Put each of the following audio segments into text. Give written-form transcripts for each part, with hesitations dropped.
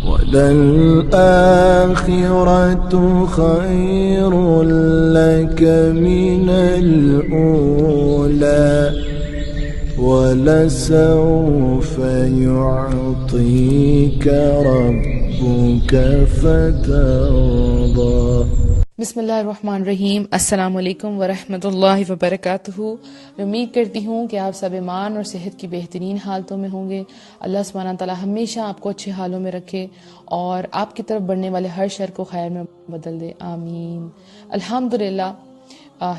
وَلَلْآخِرَةُ خَيْرٌ لَكَ مِنَ الْأُولَى وَلَسَوْفَ يُعْطِيكَ رَبُّكَ فَتَرْضَى۔ بسم اللہ الرحمن الرحیم۔ السلام علیکم ورحمۃ اللہ وبرکاتہ۔ میں امید کرتی ہوں کہ آپ سب ایمان اور صحت کی بہترین حالتوں میں ہوں گے۔ اللہ سبحانہ تعالیٰ ہمیشہ آپ کو اچھے حالوں میں رکھے اور آپ کی طرف بڑھنے والے ہر شر کو خیر میں بدل دے، آمین۔ الحمدللہ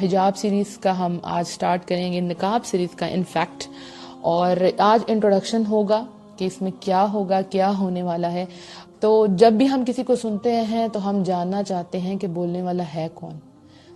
حجاب سیریز کا ہم آج سٹارٹ کریں گے، نقاب سیریز کا انفیکٹ، اور آج انٹروڈکشن ہوگا کہ اس میں کیا ہوگا، کیا ہونے والا ہے۔ تو جب بھی ہم کسی کو سنتے ہیں تو ہم جاننا چاہتے ہیں کہ بولنے والا ہے کون،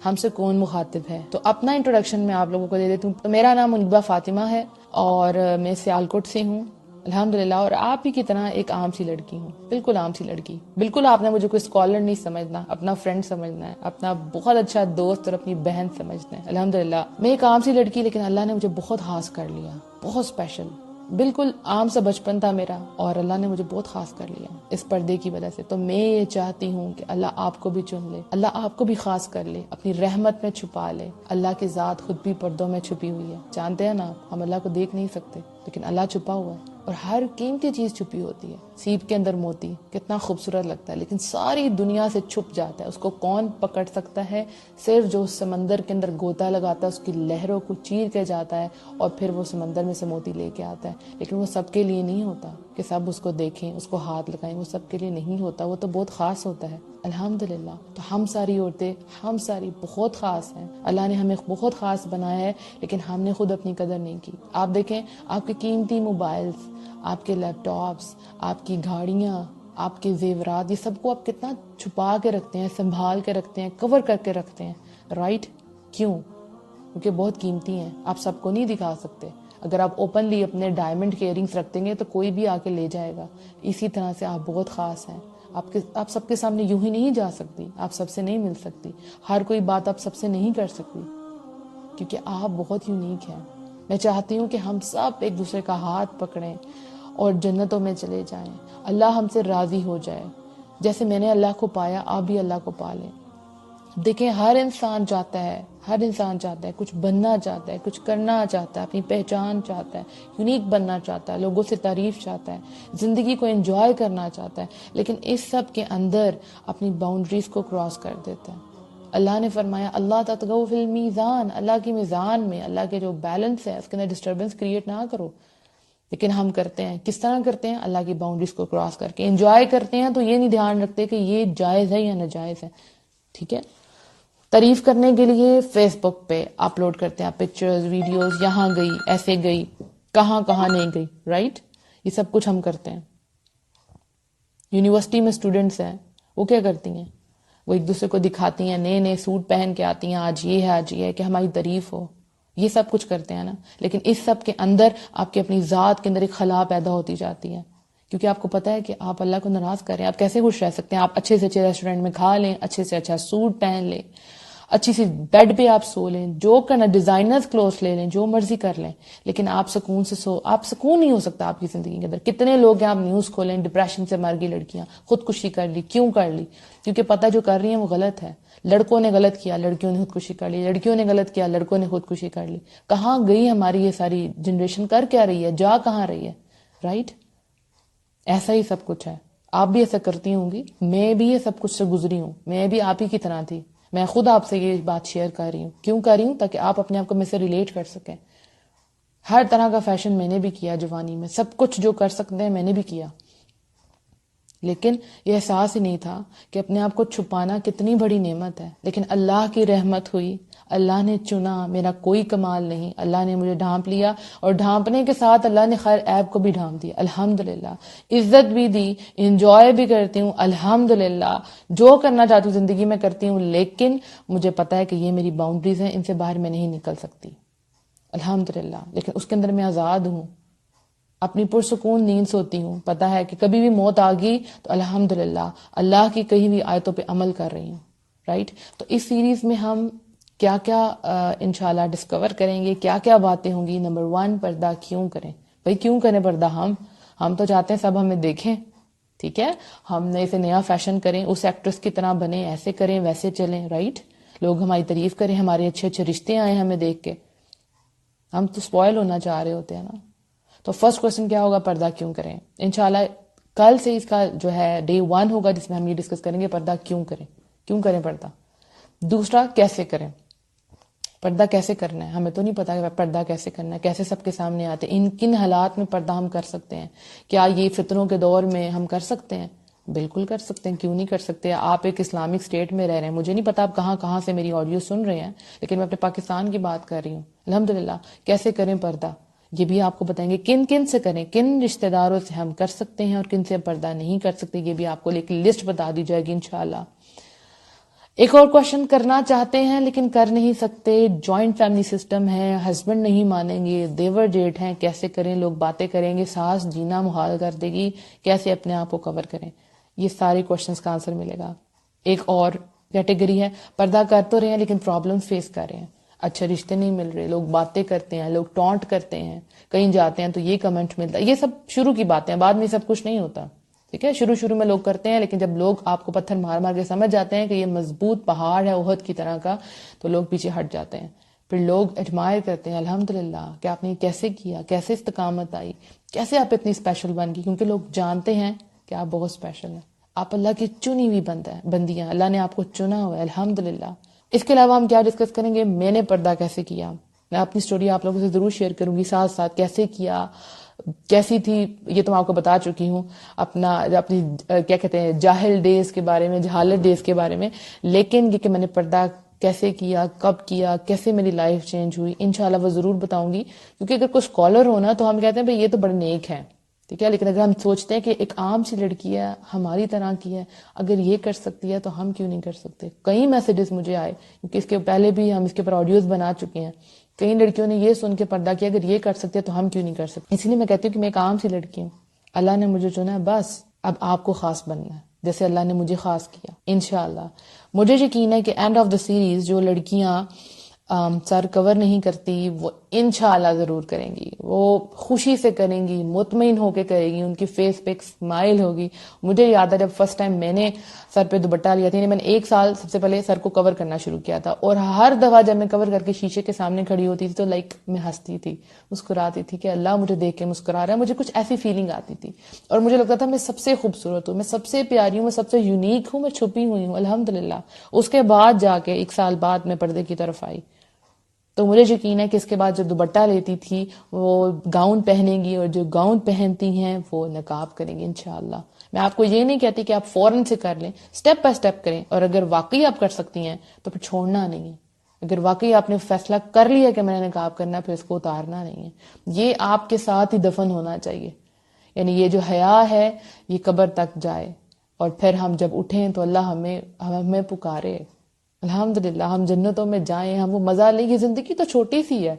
ہم سے کون مخاطب ہے۔ تو اپنا انٹروڈکشن میں آپ لوگوں کو دے دیتی ہوں۔ تو میرا نام منیبہ فاطمہ ہے اور میں سیالکوٹ سے ہوں الحمدللہ، اور آپ ہی کی طرح ایک عام سی لڑکی ہوں، بالکل عام سی لڑکی۔ بالکل آپ نے مجھے کوئی اسکالر نہیں سمجھنا، اپنا فرینڈ سمجھنا ہے، اپنا بہت اچھا دوست اور اپنی بہن سمجھنا ہے الحمدللہ۔ میں ایک عام سی لڑکی، لیکن اللہ نے مجھے بہت خاص کر لیا، بہت اسپیشل۔ بالکل عام سا بچپن تھا میرا اور اللہ نے مجھے بہت خاص کر لیا اس پردے کی وجہ سے۔ تو میں یہ چاہتی ہوں کہ اللہ آپ کو بھی چن لے، اللہ آپ کو بھی خاص کر لے، اپنی رحمت میں چھپا لے۔ اللہ کی ذات خود بھی پردوں میں چھپی ہوئی ہے، جانتے ہیں نا، ہم اللہ کو دیکھ نہیں سکتے لیکن اللہ چھپا ہوا ہے، اور ہر قیمتی چیز چھپی ہوتی ہے۔ سیپ کے اندر موتی کتنا خوبصورت لگتا ہے لیکن ساری دنیا سے چھپ جاتا ہے، اس کو کون پکڑ سکتا ہے؟ صرف جو سمندر کے اندر گوتا لگاتا ہے، اس کی لہروں کو چیر کے جاتا ہے اور پھر وہ سمندر میں سے موتی لے کے آتا ہے۔ لیکن وہ سب کے لیے نہیں ہوتا کہ سب اس کو دیکھیں، اس کو ہاتھ لگائیں، وہ سب کے لیے نہیں ہوتا، وہ تو بہت خاص ہوتا ہے الحمدللہ۔ تو ہم ساری عورتیں، ہم ساری بہت خاص ہیں، اللہ نے ہمیں بہت خاص بنایا ہے، لیکن ہم نے خود اپنی قدر نہیں کی۔ آپ دیکھیں، آپ کے قیمتی موبائلز، آپ کے لیپ ٹاپس، آپ کی گاڑیاں، آپ کے زیورات، یہ سب کو آپ کتنا چھپا کے رکھتے ہیں، سنبھال کے رکھتے ہیں، کور کر کے رکھتے ہیں، رائٹ؟ کیوں؟ کیونکہ بہت قیمتی ہیں، آپ سب کو نہیں دکھا سکتے۔ اگر آپ اوپنلی اپنے ڈائمنڈ کے ایئرنگس رکھ دیں گے تو کوئی بھی آ کے لے جائے گا۔ اسی طرح سے آپ بہت خاص ہیں، آپ سب کے سامنے یوں ہی نہیں جا سکتی، آپ سب سے نہیں مل سکتی، ہر کوئی بات آپ سب سے نہیں کر سکتی، کیونکہ آپ بہت یونیک ہیں۔ میں چاہتی ہوں کہ ہم سب ایک دوسرے کا ہاتھ پکڑیں اور جنتوں میں چلے جائیں، اللہ ہم سے راضی ہو جائے۔ جیسے میں نے اللہ کو پایا، آپ بھی اللہ کو پا لیں۔ دیکھیں، ہر انسان چاہتا ہے، ہر انسان چاہتا ہے، کچھ بننا چاہتا ہے، کچھ کرنا چاہتا ہے، اپنی پہچان چاہتا ہے، یونیک بننا چاہتا ہے، لوگوں سے تعریف چاہتا ہے، زندگی کو انجوائے کرنا چاہتا ہے، لیکن اس سب کے اندر اپنی باؤنڈریز کو کراس کر دیتا ہے۔ اللہ نے فرمایا اللہ تطغوا فی المیزان، اللہ کی میزان میں، اللہ کے جو بیلنس ہے اس کے اندر ڈسٹربنس کریٹ نہ کرو۔ لیکن ہم کرتے ہیں، کس طرح کرتے ہیں؟ اللہ کی باؤنڈریز کو کراس کر کے انجوائے کرتے ہیں، تو یہ نہیں دھیان رکھتے کہ یہ جائز ہے یا ناجائز ہے، ٹھیک ہے؟ تعریف کرنے کے لیے فیس بک پہ اپلوڈ کرتے ہیں پکچرز، ویڈیوز، یہاں گئی، ایسے گئی، کہاں کہاں نہیں گئی، رائٹ؟ یہ سب کچھ ہم کرتے ہیں۔ یونیورسٹی میں اسٹوڈنٹس ہیں، وہ کیا کرتی ہیں؟ وہ ایک دوسرے کو دکھاتی ہیں، نئے نئے سوٹ پہن کے آتی ہیں، آج یہ ہے، آج یہ ہے، کہ ہماری تعریف ہو، یہ سب کچھ کرتے ہیں نا۔ لیکن اس سب کے اندر آپ کی اپنی ذات کے اندر ایک خلا پیدا ہوتی جاتی ہے، کیونکہ آپ کو پتا ہے کہ آپ اللہ کو ناراض کر رہے ہیں۔ آپ کیسے خوش رہ سکتے ہیں؟ آپ اچھے سے اچھے ریسٹورینٹ میں کھا لیں، اچھے سے اچھا سوٹ پہن لیں، اچھی سی بیڈ پہ آپ سو لیں، جو کرنا، ڈیزائنرز کلوتھ لے لیں، جو مرضی کر لیں، لیکن آپ سکون سے آپ سکون نہیں ہو سکتا آپ کی زندگی کے اندر۔ کتنے لوگ ہیں، آپ نیوز کھولیں، ڈپریشن سے مر گئی لڑکیاں، خودکشی کر لی، کیوں کر لی؟ کیونکہ پتہ جو کر رہی ہیں وہ غلط ہے۔ لڑکوں نے غلط کیا، لڑکیوں نے خودکشی کر لی، لڑکیوں نے غلط کیا، لڑکوں نے خودکشی کر لی۔ کہاں گئی ہماری یہ ساری جنریشن؟ کر کیا رہی ہے؟ جا کہاں رہی ہے؟ رائٹ؟ ایسا ہی سب کچھ ہے، آپ بھی ایسا کرتی ہوں گی، میں بھی یہ سب کچھ سے گزری ہوں، میں بھی آپ ہی کی طرح تھی۔ میں خود آپ سے یہ بات شیئر کر رہی ہوں، کیوں کر رہی ہوں؟ تاکہ آپ اپنے آپ کو مجھ سے ریلیٹ کر سکیں۔ ہر طرح کا فیشن میں نے بھی کیا جوانی میں، سب کچھ جو کر سکتے ہیں میں نے بھی کیا، لیکن یہ احساس ہی نہیں تھا کہ اپنے آپ کو چھپانا کتنی بڑی نعمت ہے۔ لیکن اللہ کی رحمت ہوئی، اللہ نے چنا، میرا کوئی کمال نہیں، اللہ نے مجھے ڈھانپ لیا، اور ڈھانپنے کے ساتھ اللہ نے خیر عیب کو بھی ڈھانپ دیا الحمدللہ، عزت بھی دی، انجوائے بھی کرتی ہوں الحمدللہ، جو کرنا چاہتی ہوں زندگی میں کرتی ہوں، لیکن مجھے پتا ہے کہ یہ میری باؤنڈریز ہیں، ان سے باہر میں نہیں نکل سکتی الحمدللہ، لیکن اس کے اندر میں آزاد ہوں، اپنی پرسکون نیند سوتی ہوں، پتہ ہے کہ کبھی بھی موت آ گئی تو الحمدللہ اللہ کی کہی ہوئی آیتوں پہ عمل کر رہی ہوں، رائٹ؟ تو اس سیریز میں ہم کیا کیا انشاءاللہ ڈسکور کریں گے، کیا کیا باتیں ہوں گی۔ نمبر 1، پردہ کیوں کریں؟ بھئی کیوں کریں پردہ؟ ہم تو چاہتے ہیں سب ہمیں دیکھیں، ٹھیک ہے، ہم نے اسے نیا فیشن کریں، اس ایکٹریس کی طرح بنیں، ایسے کریں ویسے چلیں، رائٹ، لوگ ہماری تعریف کریں، ہمارے اچھے اچھے رشتے آئیں ہمیں دیکھ کے، ہم تو سپوائل ہونا چاہ رہے ہوتے ہیں نا. تو فرسٹ کوشچن کیا ہوگا، پردہ کیوں کریں. انشاءاللہ کل سے اس کا جو ہے ڈے 1 ہوگا جس میں ہم یہ ڈسکس کریں گے پردہ کیوں کریں پردہ. دوسرا، کیسے کریں پردہ، کیسے کرنا ہے. ہمیں تو نہیں پتا کہ پردہ کیسے کرنا ہے، کیسے سب کے سامنے آتے ہیں، کن حالات میں پردہ ہم کر سکتے ہیں. کیا یہ فتنوں کے دور میں ہم کر سکتے ہیں؟ بالکل کر سکتے ہیں، کیوں نہیں کر سکتے. آپ ایک اسلامک اسٹیٹ میں رہ رہے ہیں، مجھے نہیں پتا آپ کہاں سے میری آڈیو سن رہے ہیں، لیکن میں اپنے پاکستان کی بات کر رہی ہوں. الحمدللہ. کیسے کریں پردہ، یہ بھی آپ کو بتائیں گے. کن سے کریں، کن رشتہ داروں سے ہم کر سکتے ہیں اور کن سے پردہ نہیں کر سکتے، یہ بھی آپ کو ایک لسٹ بتا دی جائے گی انشاءاللہ. ایک اور کوشچن کرنا چاہتے ہیں لیکن کر نہیں سکتے. جوائنٹ فیملی سسٹم ہے، ہسبینڈ نہیں مانیں گے، دیور جیٹھ ہیں، کیسے کریں، لوگ باتیں کریں گے، ساس جینا محال کر دے گی، کیسے اپنے آپ کو کور کریں. یہ سارے کوشچنس کا آنسر ملے گا. ایک اور کیٹیگری ہے، پردہ کر تو رہے ہیں لیکن پرابلم فیس کر رہے ہیں، اچھے رشتے نہیں مل رہے، لوگ باتیں کرتے ہیں، لوگ ٹونٹ کرتے ہیں، کہیں جاتے ہیں تو یہ کمنٹ ملتا ہے. یہ سب شروع کی باتیں ہیں، بعد میں سب کچھ نہیں ہوتا. ٹھیک ہے، شروع میں لوگ کرتے ہیں، لیکن جب لوگ آپ کو پتھر مار کے سمجھ جاتے ہیں کہ یہ مضبوط پہاڑ ہے احد کی طرح کا، تو لوگ پیچھے ہٹ جاتے ہیں. پھر لوگ ایڈمائر کرتے ہیں، الحمدللہ کہ آپ نے یہ کیسے کیا، کیسے استقامت آئی، کیسے آپ اتنی اسپیشل بن گئی. کیونکہ لوگ جانتے ہیں کہ آپ بہت اسپیشل ہیں، آپ اللہ کی چنی ہوئی بندیاں، اللہ نے آپ کو چنا ہوا ہے، الحمدللہ. اس کے علاوہ ہم کیا ڈسکس کریں گے، میں نے پردہ کیسے کیا. میں اپنی سٹوری آپ لوگوں سے ضرور شیئر کروں گی، ساتھ ساتھ کیسے کیا، کیسی تھی یہ تو میں آپ کو بتا چکی ہوں، اپنی کیا کہتے ہیں جاہل ڈیز کے بارے میں، جہالت ڈیز کے بارے میں. لیکن یہ کہ میں نے پردہ کیسے کیا، کب کیا، کیسے میری لائف چینج ہوئی، انشاءاللہ وہ ضرور بتاؤں گی. کیونکہ اگر کوئی اسکالر ہونا تو ہم کہتے ہیں بھئی یہ تو بڑے نیک ہیں، ٹھیک ہے، لیکن اگر ہم سوچتے ہیں کہ ایک عام سی لڑکی ہے، ہماری طرح کی ہے، اگر یہ کر سکتی ہے تو ہم کیوں نہیں کر سکتے. کئی میسیجز مجھے آئے، کیونکہ اس کے پہلے بھی ہم اس کے اوپر آڈیوز بنا چکے ہیں. کئی لڑکیوں نے یہ سن کے پردہ کیا، اگر یہ کر سکتے ہیں تو ہم کیوں نہیں کر سکتے. اس لیے میں کہتی ہوں کہ میں ایک عام سی لڑکی ہوں، اللہ نے مجھے چنا ہے، بس اب آپ کو خاص بننا ہے جیسے اللہ نے مجھے خاص کیا. انشاءاللہ مجھے یقین ہے کہ اینڈ آف دا سیریز جو لڑکیاں سر کور نہیں کرتی وہ انشاءاللہ ضرور کریں گی، وہ خوشی سے کریں گی، مطمئن ہو کے کریں گی، ان کی فیس پہ ایک اسمائل ہوگی. مجھے یاد ہے جب فرسٹ ٹائم میں نے سر پہ دوپٹہ لیا تھا، میں نے 1 سال سب سے پہلے سر کو کور کرنا شروع کیا تھا، اور ہر دفعہ جب میں کور کر کے شیشے کے سامنے کھڑی ہوتی تھی تو میں ہنستی تھی، مسکراتی تھی کہ اللہ مجھے دیکھ کے مسکرا رہا ہے. مجھے کچھ ایسی فیلنگ آتی تھی اور مجھے لگتا تھا میں سب سے خوبصورت ہوں، میں سب سے پیاری ہوں، میں سب سے یونیک ہوں، میں چھپی ہوئی ہوں. الحمدللہ اس کے بعد جا کے 1 سال بعد میں پردے کی طرف آئی. تو مجھے یقین ہے کہ اس کے بعد جو دوپٹہ لیتی تھی وہ گاؤن پہنیں گی، اور جو گاؤن پہنتی ہیں وہ نقاب کریں گی انشاءاللہ. میں آپ کو یہ نہیں کہتی کہ آپ فوراً سے کر لیں، سٹیپ بائی سٹیپ کریں، اور اگر واقعی آپ کر سکتی ہیں تو پھر چھوڑنا نہیں ہے. اگر واقعی آپ نے فیصلہ کر لیا کہ میں نے نقاب کرنا، پھر اس کو اتارنا نہیں ہے. یہ آپ کے ساتھ ہی دفن ہونا چاہیے. یعنی یہ جو حیا ہے یہ قبر تک جائے، اور پھر ہم جب اٹھیں تو اللہ ہمیں پکارے، الحمدللہ ہم جنتوں میں جائیں، ہم وہ مزہ لیں. یہ زندگی تو چھوٹی سی ہے،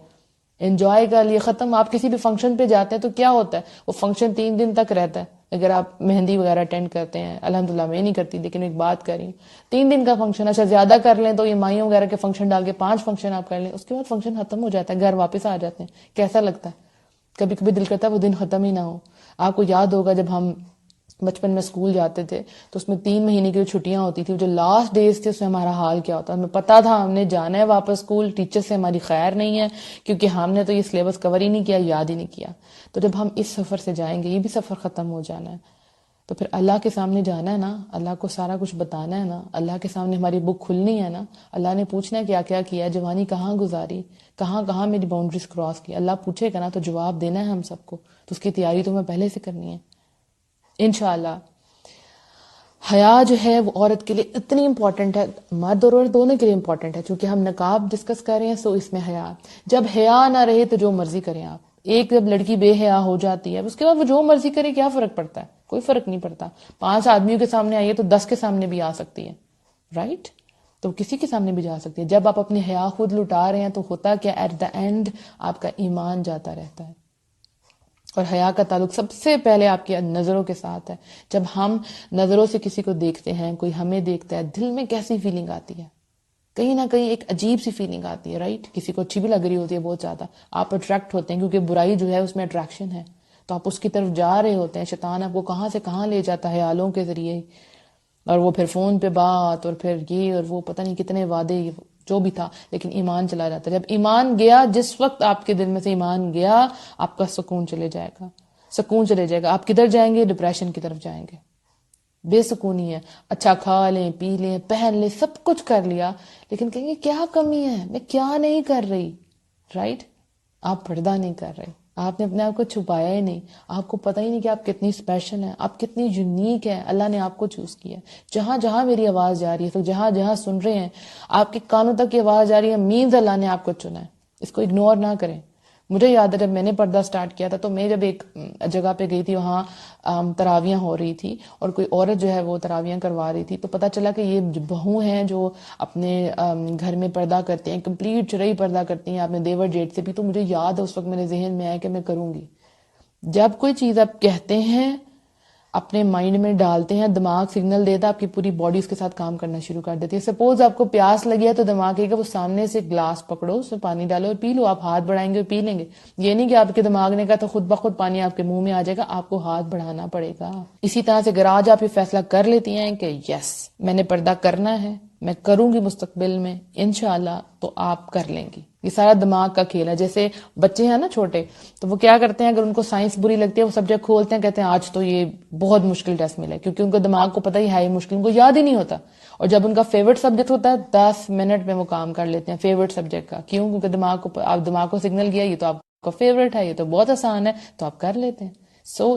انجوائے کر لیے ختم. آپ کسی بھی فنکشن پہ جاتے ہیں تو کیا ہوتا ہے، وہ فنکشن 3 دن تک رہتا ہے. اگر آپ مہندی وغیرہ اٹینڈ کرتے ہیں، الحمدللہ میں نہیں کرتی لیکن ایک بات کر رہی ہوں، 3 دن کا فنکشن، اچھا زیادہ کر لیں تو یہ مائیوں وغیرہ کے فنکشن ڈال کے 5 فنکشن آپ کر لیں، اس کے بعد فنکشن ختم ہو جاتا ہے، گھر واپس آ جاتے ہیں. کیسا لگتا ہے؟ کبھی کبھی دل کرتا ہے وہ دن ختم ہی نہ ہو. آپ کو یاد ہوگا جب ہم بچپن میں اسکول جاتے تھے تو اس میں 3 مہینے کی جو چھٹیاں ہوتی تھی، جو لاسٹ ڈیز تھے اس میں ہمارا حال کیا ہوتا. ہمیں پتا تھا ہم نے جانا ہے واپس اسکول، ٹیچر سے ہماری خیر نہیں ہے کیونکہ ہم نے تو یہ سلیبس کور ہی نہیں کیا، یاد ہی نہیں کیا. تو جب ہم اس سفر سے جائیں گے، یہ بھی سفر ختم ہو جانا ہے، تو پھر اللہ کے سامنے جانا ہے نا، اللہ کو سارا کچھ بتانا ہے نا، اللہ کے سامنے ہماری بک کھلنی ہے نا. اللہ نے پوچھنا ہے کیا کیا کیا، جوانی کہاں گزاری، کہاں میری باؤنڈریز کراس کی. اللہ پوچھے گا نا تو جواب دینا ہے ہم سب کو، تو اس کی تیاری تو ہمیں پہلے سے کرنی ہے انشاءاللہ. حیا جو ہے وہ عورت کے لیے اتنی امپورٹنٹ ہے، مرد اور عورت دونوں کے لیے امپورٹنٹ ہے. چونکہ ہم نقاب ڈسکس کر رہے ہیں سو اس میں حیا. جب حیا نہ رہے تو جو مرضی کریں آپ. ایک جب لڑکی بے حیا ہو جاتی ہے اس کے بعد وہ جو مرضی کرے، کیا فرق پڑتا ہے؟ کوئی فرق نہیں پڑتا. 5 آدمیوں کے سامنے آئیے تو 10 کے سامنے بھی آ سکتی ہے، رائٹ؟ تو کسی کے سامنے بھی جا سکتی ہے. جب آپ اپنی حیا خود لٹا رہے ہیں تو ہوتا کیا، ایٹ دا اینڈ آپ کا ایمان جاتا رہتا ہے. اور حیا کا تعلق سب سے پہلے آپ کی نظروں کے ساتھ ہے. جب ہم نظروں سے کسی کو دیکھتے ہیں، کوئی ہمیں دیکھتا ہے، دل میں کیسی فیلنگ آتی ہے؟ کہیں نہ کہیں ایک عجیب سی فیلنگ آتی ہے، رائٹ؟ کسی کو اچھی بھی لگ رہی ہوتی ہے بہت زیادہ، آپ اٹریکٹ ہوتے ہیں کیونکہ برائی جو ہے اس میں اٹریکشن ہے. تو آپ اس کی طرف جا رہے ہوتے ہیں، شیطان آپ کو کہاں سے کہاں لے جاتا ہے آلوں کے ذریعے، اور وہ پھر فون پہ بات، اور پھر یہ اور وہ پتہ نہیں کتنے وعدے، جو بھی تھا، لیکن ایمان چلا جاتا ہے۔ جب ایمان گیا، جس وقت آپ کے دل میں سے ایمان گیا، آپ کا سکون چلے جائے گا، سکون چلے جائے گا۔ آپ کدھر جائیں گے؟ ڈپریشن کی طرف جائیں گے، بے سکونی ہے۔ اچھا کھا لیں، پی لیں، پہن لیں، سب کچھ کر لیا، لیکن کہیں گے کیا کمی ہے، میں کیا نہیں کر رہی، رائٹ؟ آپ پردہ نہیں کر رہے، آپ نے اپنے آپ کو چھپایا ہی نہیں، آپ کو پتہ ہی نہیں کہ آپ کتنی اسپیشل ہیں، آپ کتنی یونیک ہیں، اللہ نے آپ کو چوز کیا ہے۔ جہاں جہاں میری آواز جا رہی ہے، جہاں جہاں سن رہے ہیں، آپ کے کانوں تک یہ آواز جا رہی ہے، مینز اللہ نے آپ کو چنا ہے، اس کو اگنور نہ کریں۔ مجھے یاد ہے جب میں نے پردہ سٹارٹ کیا تھا، تو میں جب ایک جگہ پہ گئی تھی، وہاں تراویاں ہو رہی تھی، اور کوئی عورت جو ہے وہ تراویاں کروا رہی تھی، تو پتہ چلا کہ یہ بہو ہیں جو اپنے گھر میں پردہ کرتے ہیں، کمپلیٹ چرئی پردہ کرتی ہیں اپنے دیور جیٹ سے بھی۔ تو مجھے یاد ہے اس وقت میرے ذہن میں آیا کہ میں کروں گی۔ جب کوئی چیز آپ کہتے ہیں، اپنے مائنڈ میں ڈالتے ہیں، دماغ سگنل دیتا ہے، آپ کی پوری باڈی اس کے ساتھ کام کرنا شروع کر دیتی ہے۔ سپوز آپ کو پیاس لگی ہے تو دماغ کہے گا وہ سامنے سے گلاس پکڑو، اس میں پانی ڈالو اور پی لو، آپ ہاتھ بڑھائیں گے اور پی لیں گے۔ یہ نہیں کہ آپ کے دماغ نے کہا تو خود بخود پانی آپ کے منہ میں آ جائے گا، آپ کو ہاتھ بڑھانا پڑے گا۔ اسی طرح سے اگر آج آپ یہ فیصلہ کر لیتی ہیں کہ یس میں نے پردہ کرنا ہے، میں کروں گی مستقبل میں انشاءاللہ، تو آپ کر لیں گی۔ یہ سارا دماغ کا کھیل ہے۔ جیسے بچے ہیں نا چھوٹے، تو وہ کیا کرتے ہیں، اگر ان کو سائنس بری لگتی ہے، وہ سبجیکٹ کھولتے ہیں، کہتے ہیں آج تو یہ بہت مشکل ٹیسٹ ملا ہے، کیونکہ ان کو دماغ کو پتہ ہی ہے مشکل، ان کو یاد ہی نہیں ہوتا۔ اور جب ان کا فیورٹ سبجیکٹ ہوتا ہے، 10 منٹ میں وہ کام کر لیتے ہیں فیورٹ سبجیکٹ کا۔ کیوں؟ کیونکہ دماغ کو سگنل گیا یہ تو آپ کا فیورٹ ہے، یہ تو بہت آسان ہے، تو آپ کر لیتے ہیں۔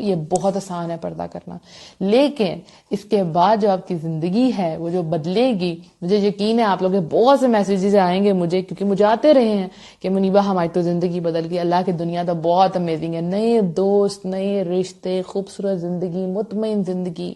یہ بہت آسان ہے پردہ کرنا، لیکن اس کے بعد جو آپ کی زندگی ہے وہ جو بدلے گی، مجھے یقین ہے آپ لوگ کے بہت سے میسیجز آئیں گے مجھے، کیونکہ مجھے آتے رہے ہیں کہ منیبہ ہماری تو زندگی بدل گئی، اللہ کی دنیا تو بہت امیزنگ ہے، نئے دوست، نئے رشتے، خوبصورت زندگی، مطمئن زندگی،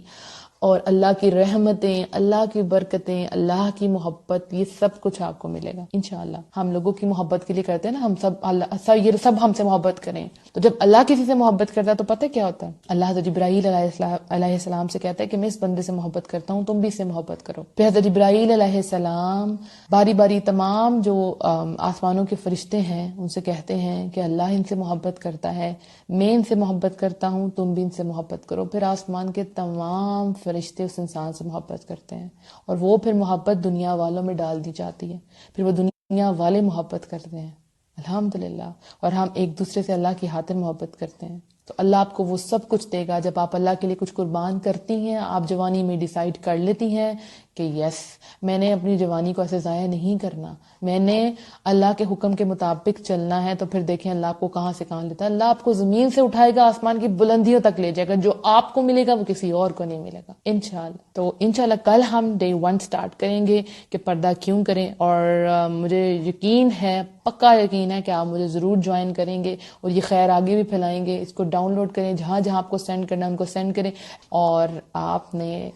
اور اللہ کی رحمتیں، اللہ کی برکتیں، اللہ کی محبت، یہ سب کچھ آپ کو ملے گا انشاءاللہ۔ ہم لوگوں کی محبت کے لیے کرتے ہیں نا، ہم سب یہ سب ہم سے محبت کریں، تو جب اللہ کسی سے محبت کرتا ہے تو پتہ کیا ہوتا ہے؟ اللہ حضرت جبرائیل علیہ السلام سے کہتا ہے کہ میں اس بندے سے محبت کرتا ہوں، تم بھی اس سے محبت کرو۔ پھر حضرت جبرائیل علیہ السلام باری باری تمام جو آسمانوں کے فرشتے ہیں ان سے کہتے ہیں کہ اللہ ان سے محبت کرتا ہے، میں ان سے محبت کرتا ہوں، تم بھی ان سے محبت کرو۔ پھر آسمان کے تمام فرشتے اس انسان سے محبت کرتے ہیں، اور وہ پھر محبت دنیا والوں میں ڈال دی جاتی ہے، پھر وہ دنیا والے محبت کرتے ہیں الحمدللہ، اور ہم ایک دوسرے سے اللہ کی خاطر محبت کرتے ہیں۔ تو اللہ آپ کو وہ سب کچھ دے گا جب آپ اللہ کے لیے کچھ قربان کرتی ہیں۔ آپ جوانی میں ڈیسائیڈ کر لیتی ہیں کہ یس میں نے اپنی جوانی کو ایسے ضائع نہیں کرنا، میں نے اللہ کے حکم کے مطابق چلنا ہے، تو پھر دیکھیں اللہ آپ کو کہاں سے کہاں لیتا ہے۔ اللہ آپ کو زمین سے اٹھائے گا، آسمان کی بلندیوں تک لے جائے گا، جو آپ کو ملے گا وہ کسی اور کو نہیں ملے گا انشاءاللہ۔ تو انشاءاللہ کل ہم Day 1 سٹارٹ کریں گے کہ پردہ کیوں کریں، اور مجھے یقین ہے، پکا یقین ہے کہ آپ مجھے ضرور جوائن کریں گے، اور یہ خیر آگے بھی پھیلائیں گے۔ اس کو ڈاؤن لوڈ کریں، جہاں جہاں آپ کو سینڈ کرنا ہے ان کو سینڈ کریں، اور آپ نے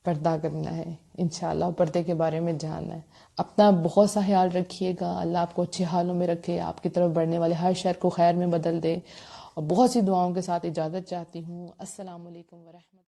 پردہ کرنا ہے انشاءاللہ، پردے کے بارے میں جاننا ہے۔ اپنا بہت سا خیال رکھیے گا، اللہ آپ کو اچھے حالوں میں رکھے، آپ کی طرف بڑھنے والے ہر شر کو خیر میں بدل دے، اور بہت سی دعاؤں کے ساتھ اجازت چاہتی ہوں۔ السلام علیکم ورحمۃ اللہ۔